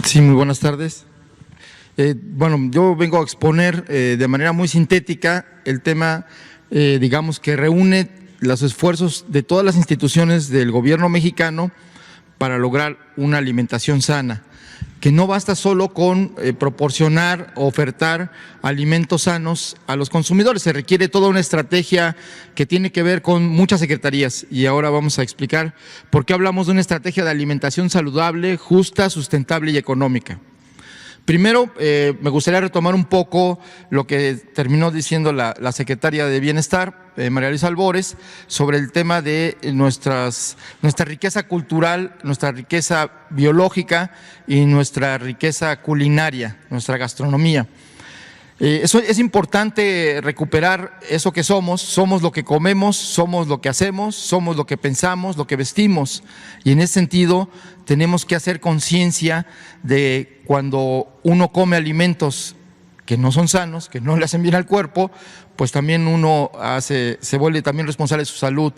Sí, muy buenas tardes. Bueno, yo vengo a exponer de manera muy sintética el tema, digamos, que reúne los esfuerzos de todas las instituciones del gobierno mexicano para lograr una alimentación sana, que no basta solo con proporcionar o ofertar alimentos sanos a los consumidores, se requiere toda una estrategia que tiene que ver con muchas secretarías y ahora vamos a explicar por qué hablamos de una estrategia de alimentación saludable, justa, sustentable y económica. Primero, me gustaría retomar un poco lo que terminó diciendo la secretaria de Bienestar, María Luisa Albores, sobre el tema de nuestra riqueza cultural, nuestra riqueza biológica y nuestra riqueza culinaria, nuestra gastronomía. Eso es importante recuperar eso que somos lo que comemos, somos lo que hacemos, somos lo que pensamos, lo que vestimos. Y en ese sentido tenemos que hacer conciencia de cuando uno come alimentos que no son sanos, que no le hacen bien al cuerpo, pues también uno se vuelve también responsable de su salud.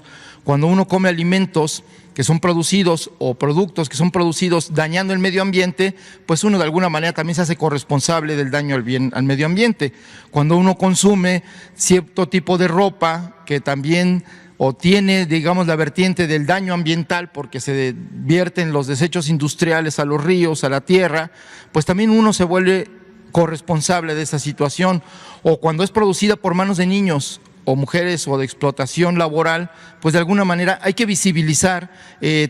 Cuando uno come alimentos que son producidos o productos que son producidos dañando el medio ambiente, pues uno de alguna manera también se hace corresponsable del daño al medio ambiente. Cuando uno consume cierto tipo de ropa que también o tiene, digamos, la vertiente del daño ambiental porque se vierten los desechos industriales a los ríos, a la tierra, pues también uno se vuelve corresponsable de esa situación. O cuando es producida por manos de niños o mujeres o de explotación laboral, pues de alguna manera hay que visibilizar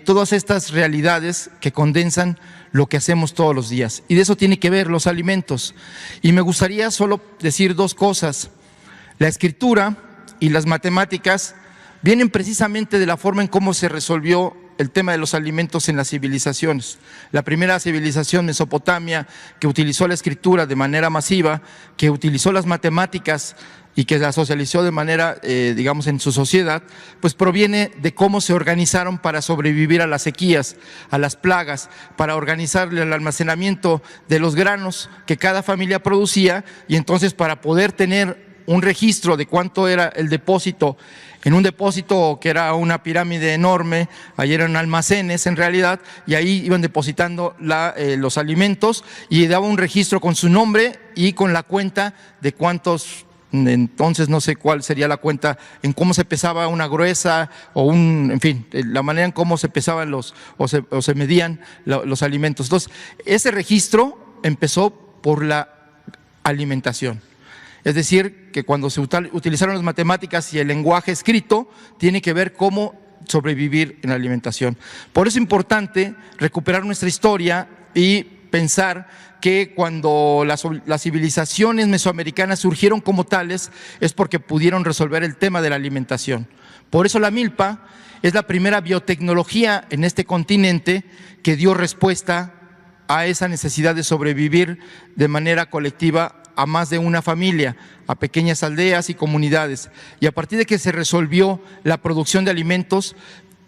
todas estas realidades que condensan lo que hacemos todos los días. Y de eso tiene que ver los alimentos. Y me gustaría solo decir dos cosas. La escritura y las matemáticas vienen precisamente de la forma en cómo se resolvió el tema de los alimentos en las civilizaciones. La primera civilización, Mesopotamia, que utilizó la escritura de manera masiva, que utilizó las matemáticas y que la socializó de manera, digamos, en su sociedad, pues proviene de cómo se organizaron para sobrevivir a las sequías, a las plagas, para organizar el almacenamiento de los granos que cada familia producía y entonces para poder tener un registro de cuánto era el depósito, en un depósito que era una pirámide enorme, ahí eran almacenes en realidad, y ahí iban depositando los alimentos y daba un registro con su nombre y con la cuenta de cuántos. Entonces no sé cuál sería la cuenta en cómo se pesaba una gruesa o en fin, la manera en cómo se pesaban o se medían los alimentos. Entonces, ese registro empezó por la alimentación. Es decir, que cuando se utilizaron las matemáticas y el lenguaje escrito, tiene que ver cómo sobrevivir en la alimentación. Por eso es importante recuperar nuestra historia y pensar que cuando las civilizaciones mesoamericanas surgieron como tales es porque pudieron resolver el tema de la alimentación. Por eso la milpa es la primera biotecnología en este continente que dio respuesta a esa necesidad de sobrevivir de manera colectiva a más de una familia, a pequeñas aldeas y comunidades. Y a partir de que se resolvió la producción de alimentos,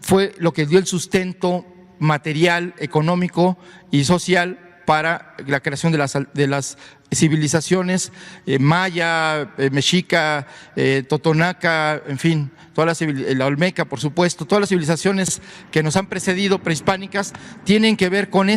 fue lo que dio el sustento material, económico y social para la creación de las civilizaciones maya, mexica, totonaca, en fin, la olmeca, por supuesto, todas las civilizaciones que nos han precedido, prehispánicas, tienen que ver con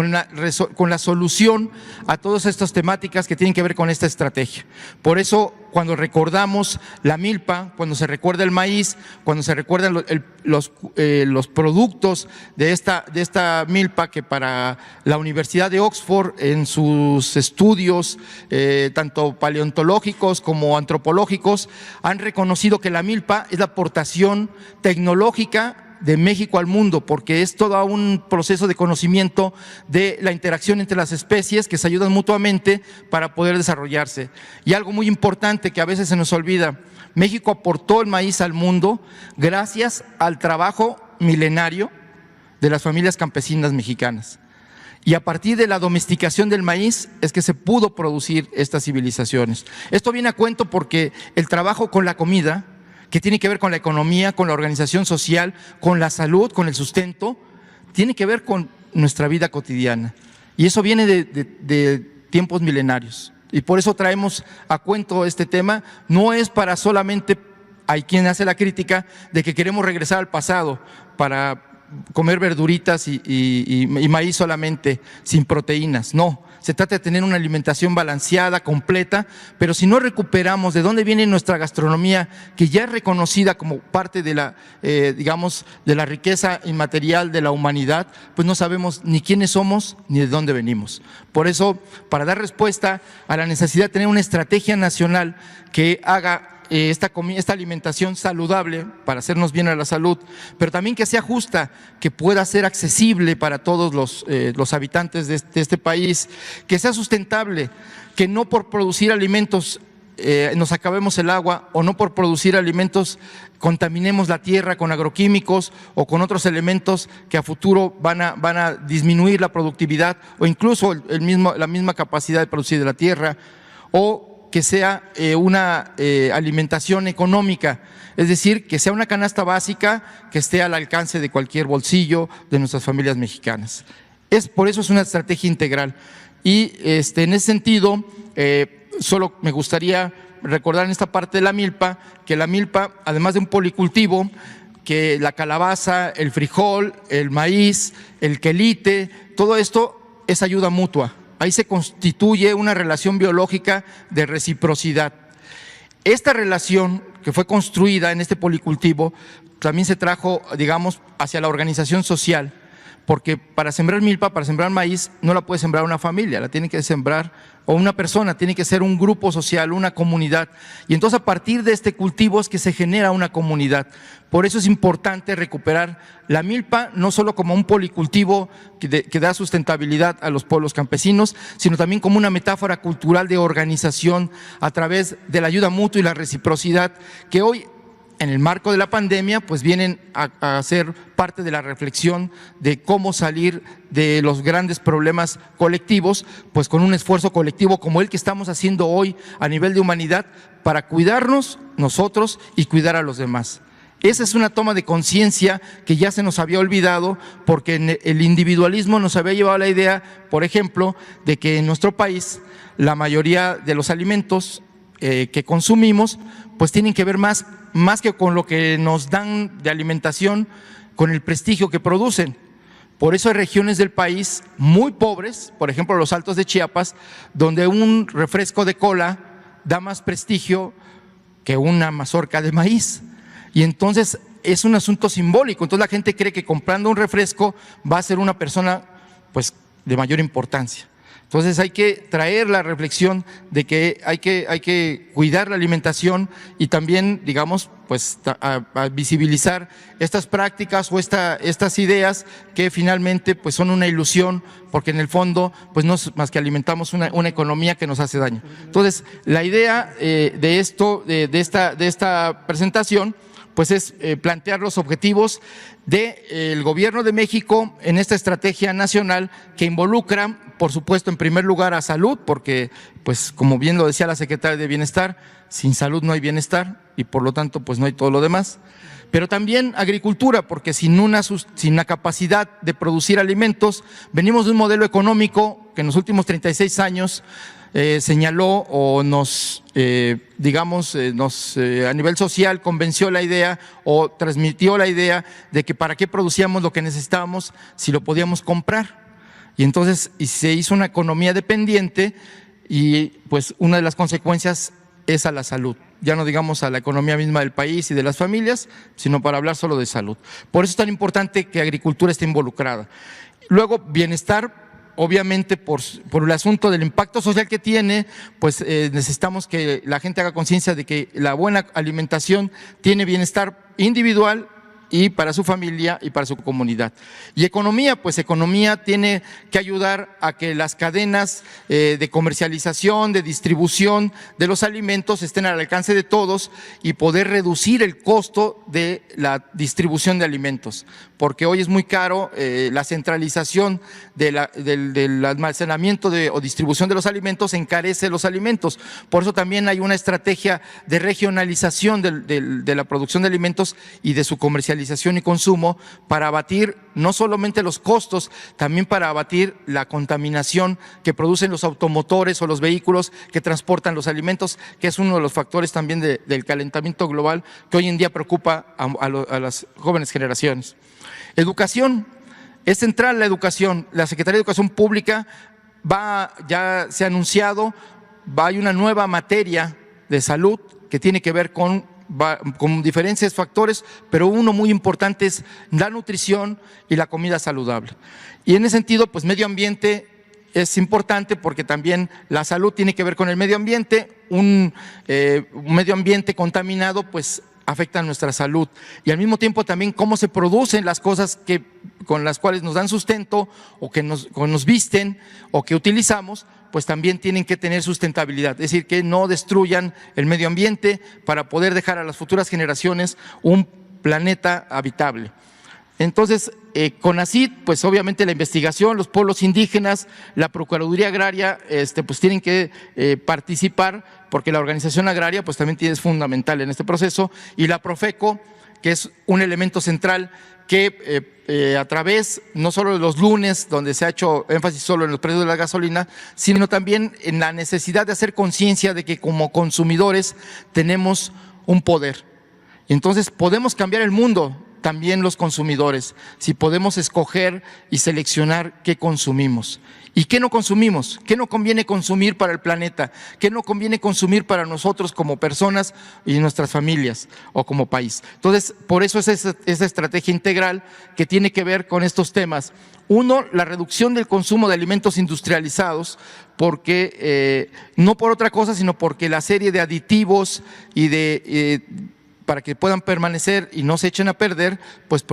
la solución a todas estas temáticas que tienen que ver con esta estrategia. Por eso, cuando recordamos la milpa, cuando se recuerda el maíz, cuando se recuerdan los productos de esta milpa, que para la Universidad de Oxford, en sus estudios tanto paleontológicos como antropológicos, han reconocido que la milpa es la aportación tecnológica de México al mundo, porque es todo un proceso de conocimiento de la interacción entre las especies que se ayudan mutuamente para poder desarrollarse. Y algo muy importante que a veces se nos olvida, México aportó el maíz al mundo gracias al trabajo milenario de las familias campesinas mexicanas. Y a partir de la domesticación del maíz es que se pudo producir estas civilizaciones. Esto viene a cuento porque el trabajo con la comida, que tiene que ver con la economía, con la organización social, con la salud, con el sustento, tiene que ver con nuestra vida cotidiana. Y eso viene de tiempos milenarios. Y por eso traemos a cuento este tema. No es para solamente, hay quien hace la crítica de que queremos regresar al pasado para comer verduritas y maíz solamente, sin proteínas. No, se trata de tener una alimentación balanceada, completa, pero si no recuperamos de dónde viene nuestra gastronomía, que ya es reconocida como parte de la, digamos, de la riqueza inmaterial de la humanidad, pues no sabemos ni quiénes somos ni de dónde venimos. Por eso, para dar respuesta a la necesidad de tener una estrategia nacional que haga esta alimentación saludable para hacernos bien a la salud, pero también que sea justa, que pueda ser accesible para todos los habitantes de este país, que sea sustentable, que no por producir alimentos nos acabemos el agua, o no por producir alimentos contaminemos la tierra con agroquímicos o con otros elementos que a futuro van a disminuir la productividad o incluso la misma capacidad de producir de la tierra, o que sea una alimentación económica, es decir, que sea una canasta básica que esté al alcance de cualquier bolsillo de nuestras familias mexicanas. Por eso es una estrategia integral. Y en ese sentido, solo me gustaría recordar en esta parte de la milpa, que la milpa, además de un policultivo, que la calabaza, el frijol, el maíz, el quelite, todo esto es ayuda mutua. Ahí se constituye una relación biológica de reciprocidad. Esta relación que fue construida en este policultivo también se trajo, digamos, hacia la organización social, porque para sembrar milpa, para sembrar maíz, no la puede sembrar una familia, la tiene que sembrar o una persona, tiene que ser un grupo social, una comunidad. Y entonces a partir de este cultivo es que se genera una comunidad. Por eso es importante recuperar la milpa, no solo como un policultivo que da sustentabilidad a los pueblos campesinos, sino también como una metáfora cultural de organización a través de la ayuda mutua y la reciprocidad, que hoy, en el marco de la pandemia, pues vienen a ser parte de la reflexión de cómo salir de los grandes problemas colectivos, pues con un esfuerzo colectivo como el que estamos haciendo hoy a nivel de humanidad para cuidarnos nosotros y cuidar a los demás. Esa es una toma de conciencia que ya se nos había olvidado, porque el individualismo nos había llevado a la idea, por ejemplo, de que en nuestro país la mayoría de los alimentos que consumimos pues tienen que ver más que con lo que nos dan de alimentación, con el prestigio que producen. Por eso hay regiones del país muy pobres, por ejemplo los Altos de Chiapas, donde un refresco de cola da más prestigio que una mazorca de maíz. Y entonces es un asunto simbólico. Entonces la gente cree que comprando un refresco va a ser una persona pues de mayor importancia. Entonces hay que traer la reflexión de que hay que cuidar la alimentación y también, digamos, pues a visibilizar estas prácticas o estas ideas que finalmente pues son una ilusión, porque en el fondo pues no es más que alimentamos una economía que nos hace daño. Entonces la idea de esta presentación pues es plantear los objetivos del Gobierno de México en esta estrategia nacional que involucra, por supuesto, en primer lugar a salud, porque, pues, como bien lo decía la secretaria de Bienestar, sin salud no hay bienestar y por lo tanto, pues no hay todo lo demás. Pero también agricultura, porque sin la capacidad de producir alimentos, venimos de un modelo económico que en los últimos 36 años señaló o nos, a nivel social convenció la idea o transmitió la idea de que para qué producíamos lo que necesitábamos si lo podíamos comprar. Y entonces se hizo una economía dependiente y pues una de las consecuencias es a la salud. Ya no digamos a la economía misma del país y de las familias, sino para hablar solo de salud. Por eso es tan importante que agricultura esté involucrada. Luego, bienestar. Obviamente por el asunto del impacto social que tiene, pues necesitamos que la gente haga conciencia de que la buena alimentación tiene bienestar individual y para su familia y para su comunidad. Y economía, pues economía tiene que ayudar a que las cadenas de comercialización, de distribución de los alimentos estén al alcance de todos y poder reducir el costo de la distribución de alimentos, porque hoy es muy caro la centralización del almacenamiento o distribución de los alimentos, encarece los alimentos. Por eso también hay una estrategia de regionalización de la producción de alimentos y de su comercialización comercialización y consumo para abatir no solamente los costos, también para abatir la contaminación que producen los automotores o los vehículos que transportan los alimentos, que es uno de los factores también del calentamiento global que hoy en día preocupa a las jóvenes generaciones. Educación. Es central la educación. La Secretaría de Educación Pública ya se ha anunciado, hay una nueva materia de salud que tiene que ver con diferentes factores, pero uno muy importante es la nutrición y la comida saludable. Y en ese sentido, pues medio ambiente es importante porque también la salud tiene que ver con el medio ambiente. Un medio ambiente contaminado, pues afecta a nuestra salud, y al mismo tiempo también cómo se producen las cosas con las cuales nos dan sustento o que nos visten o que utilizamos, pues también tienen que tener sustentabilidad, es decir, que no destruyan el medio ambiente para poder dejar a las futuras generaciones un planeta habitable. Entonces, CONACYT, pues obviamente la investigación, los pueblos indígenas, la Procuraduría Agraria, pues tienen que participar, porque la organización agraria pues también es fundamental en este proceso, y la Profeco, que es un elemento central que a través no solo de los lunes, donde se ha hecho énfasis solo en los precios de la gasolina, sino también en la necesidad de hacer conciencia de que como consumidores tenemos un poder. Entonces podemos cambiar el mundo, también los consumidores, si podemos escoger y seleccionar qué consumimos y qué no consumimos, qué no conviene consumir para el planeta, qué no conviene consumir para nosotros como personas y nuestras familias o como país. Entonces, por eso es esa estrategia integral que tiene que ver con estos temas. Uno, la reducción del consumo de alimentos industrializados, no por otra cosa, sino porque la serie de aditivos y para que puedan permanecer y no se echen a perder, pues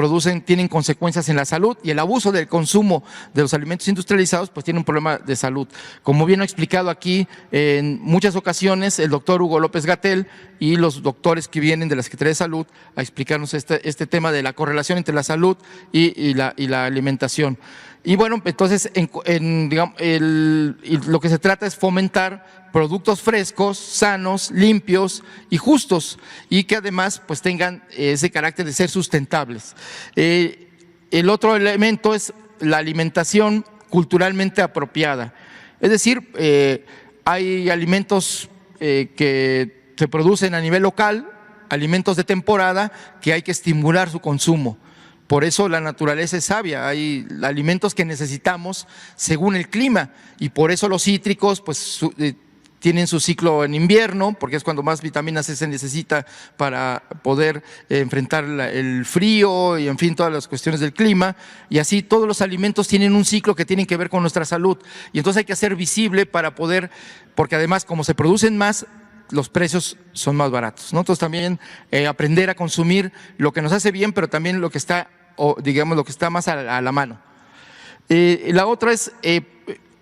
tienen consecuencias en la salud, y el abuso del consumo de los alimentos industrializados pues tiene un problema de salud. Como bien ha explicado aquí en muchas ocasiones el doctor Hugo López-Gatell y los doctores que vienen de la Secretaría de Salud a explicarnos este tema de la correlación entre la salud y la alimentación. Y bueno, entonces lo que se trata es fomentar productos frescos, sanos, limpios y justos, y que además pues tengan ese carácter de ser sustentables. El otro elemento es la alimentación culturalmente apropiada. Es decir, hay alimentos que se producen a nivel local, alimentos de temporada, que hay que estimular su consumo. Por eso la naturaleza es sabia, hay alimentos que necesitamos según el clima, y por eso los cítricos pues tienen su ciclo en invierno, porque es cuando más vitamina C se necesita para poder enfrentar el frío y en fin todas las cuestiones del clima, y así todos los alimentos tienen un ciclo que tienen que ver con nuestra salud, y entonces hay que hacer visible para poder, porque además como se producen más, los precios son más baratos, ¿no? Entonces también aprender a consumir lo que nos hace bien, pero también lo que está, lo que está más a la mano. La otra es,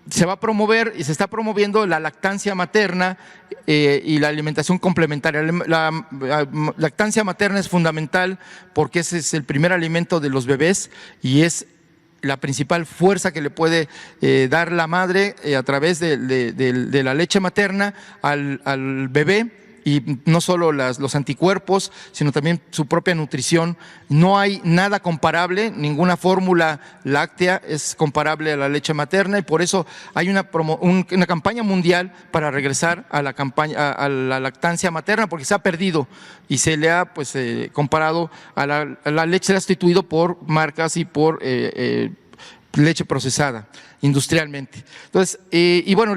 se va a promover y se está promoviendo la lactancia materna y la alimentación complementaria. La lactancia materna es fundamental porque ese es el primer alimento de los bebés y es la principal fuerza que le puede dar la madre a través de la leche materna al bebé, y no solo los anticuerpos, sino también su propia nutrición. No hay nada comparable, ninguna fórmula láctea es comparable a la leche materna, y por eso hay una campaña mundial para regresar a la lactancia materna, porque se ha perdido y se le ha comparado a la leche, se ha sustituido por marcas y por leche procesada industrialmente. Entonces, y bueno,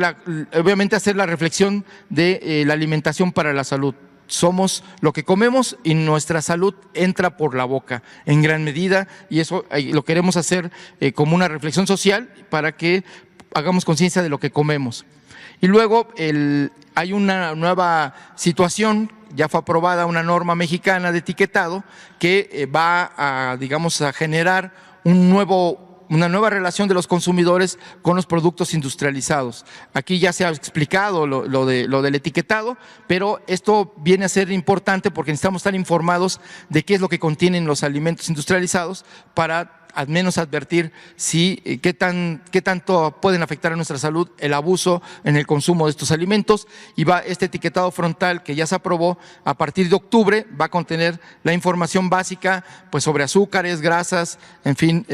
obviamente hacer la reflexión de la alimentación para la salud. Somos lo que comemos y nuestra salud entra por la boca en gran medida, y eso lo queremos hacer como una reflexión social para que hagamos conciencia de lo que comemos. Y luego hay una nueva situación, ya fue aprobada una norma mexicana de etiquetado que va a generar una nueva relación de los consumidores con los productos industrializados. Aquí ya se ha explicado lo del etiquetado, pero esto viene a ser importante porque necesitamos estar informados de qué es lo que contienen los alimentos industrializados para al menos advertir qué tanto pueden afectar a nuestra salud el abuso en el consumo de estos alimentos. Y va este etiquetado frontal que ya se aprobó, a partir de octubre va a contener la información básica pues sobre azúcares, grasas, en fin,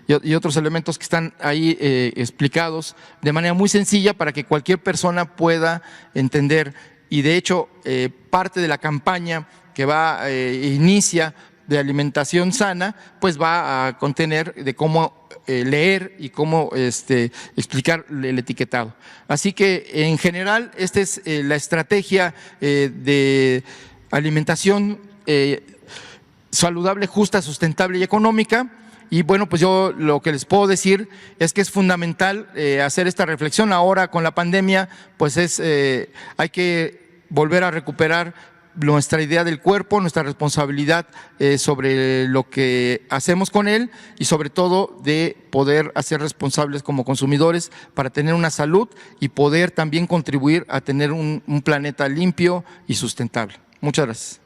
y otros elementos que están ahí explicados de manera muy sencilla para que cualquier persona pueda entender. Y de hecho, parte de la campaña que inicia de alimentación sana, pues va a contener de cómo leer y cómo explicar el etiquetado. Así que en general esta es la estrategia de alimentación saludable, justa, sustentable y económica. Y bueno, pues yo lo que les puedo decir es que es fundamental hacer esta reflexión ahora con la pandemia, pues hay que volver a recuperar nuestra idea del cuerpo, nuestra responsabilidad sobre lo que hacemos con él y sobre todo de poder hacer responsables como consumidores para tener una salud y poder también contribuir a tener un planeta limpio y sustentable. Muchas gracias.